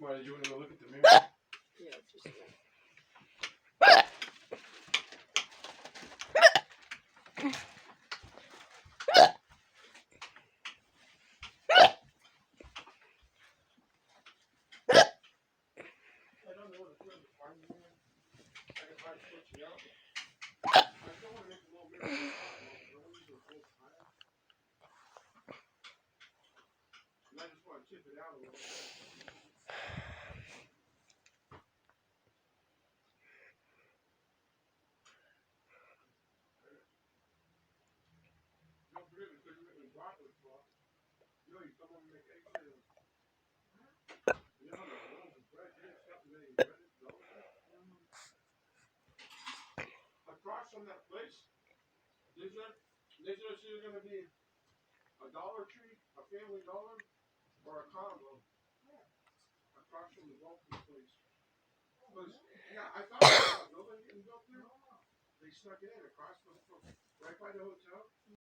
Why did you want to go look at the mirror? Yeah, just like. I don't know what to put in the farm mirror. I can probably switch it out. I still want to make a little mirror. I want to use a full tile. And I just want to chip it out a little bit. Don't forget, we couldn't make any broccoli sauce. You know, you come home and make eggs and you know how the rolls of bread, you didn't stuff them in any bread, across from that place, there's either going to be a Dollar Tree, a Family Dollar, or a combo. Across from the Vulcan place. Because, yeah, I thought there was a building getting built there. They snuck it in across from right by the hotel.